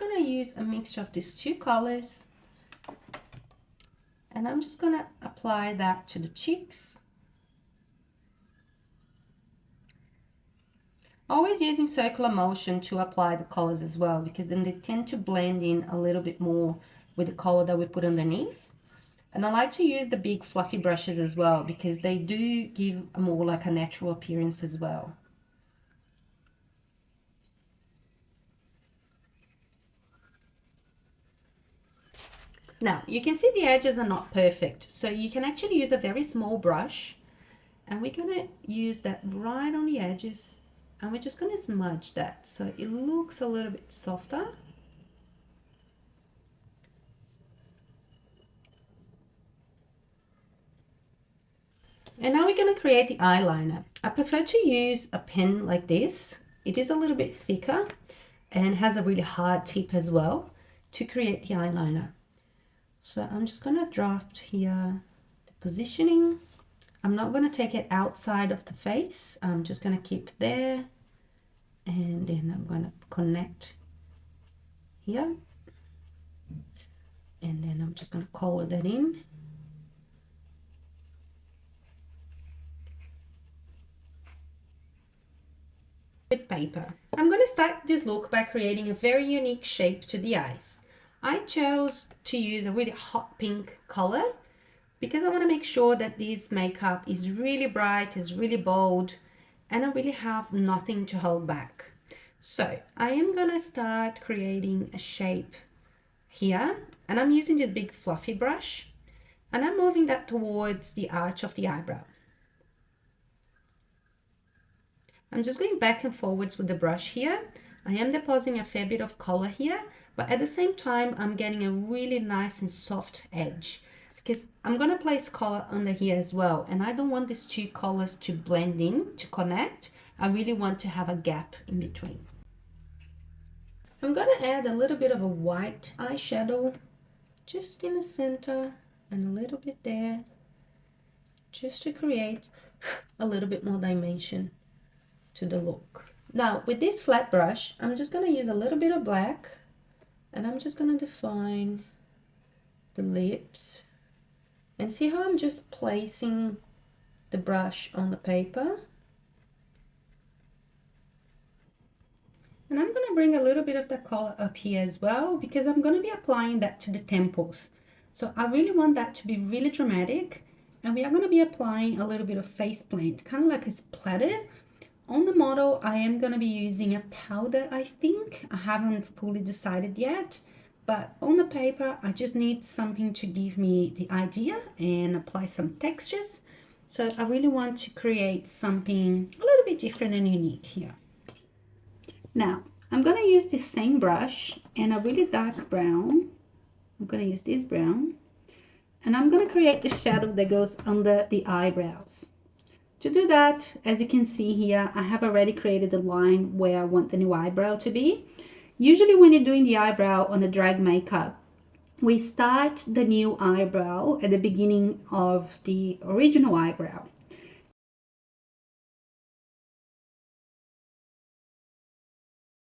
going to use a mixture of these two colors, and I'm just going to apply that to the cheeks. Always using circular motion to apply the colors as well, because then they tend to blend in a little bit more with the color that we put underneath. And I like to use the big fluffy brushes as well, because they do give a more like a natural appearance as well. Now, you can see the edges are not perfect, so you can actually use a very small brush, and we're going to use that right on the edges, and we're just going to smudge that so it looks a little bit softer. And now we're going to create the eyeliner. I prefer to use a pen like this. It is a little bit thicker and has a really hard tip as well to create the eyeliner. So I'm just going to draft here the positioning. I'm not going to take it outside of the face. I'm just going to keep it there. And then I'm going to connect here. And then I'm just going to color that in. With paper. I'm going to start this look by creating a very unique shape to the eyes. I chose to use a really hot pink color because I want to make sure that this makeup is really bright, is really bold, and I really have nothing to hold back. So I am going to start creating a shape here, and I'm using this big fluffy brush, and I'm moving that towards the arch of the eyebrow. I'm just going back and forwards with the brush here. I am depositing a fair bit of color here, but at the same time, I'm getting a really nice and soft edge because I'm going to place color under here as well. And I don't want these two colors to blend in, to connect. I really want to have a gap in between. I'm going to add a little bit of a white eyeshadow just in the center and a little bit there, just to create a little bit more dimension to the look. Now with this flat brush, I'm just going to use a little bit of black, and I'm just going to define the lips, and see how I'm just placing the brush on the paper. And I'm going to bring a little bit of the color up here as well, because I'm going to be applying that to the temples. So I really want that to be really dramatic, and we are going to be applying a little bit of face paint, kind of like a splatter. On the model, I am going to be using a powder, I think. I haven't fully decided yet, but on the paper, I just need something to give me the idea and apply some textures. So I really want to create something a little bit different and unique here. Now, I'm going to use the same brush and a really dark brown. I'm going to use this brown, and I'm going to create the shadow that goes under the eyebrows. To do that, as you can see here, I have already created a line where I want the new eyebrow to be. Usually when you're doing the eyebrow on a drag makeup, we start the new eyebrow at the beginning of the original eyebrow.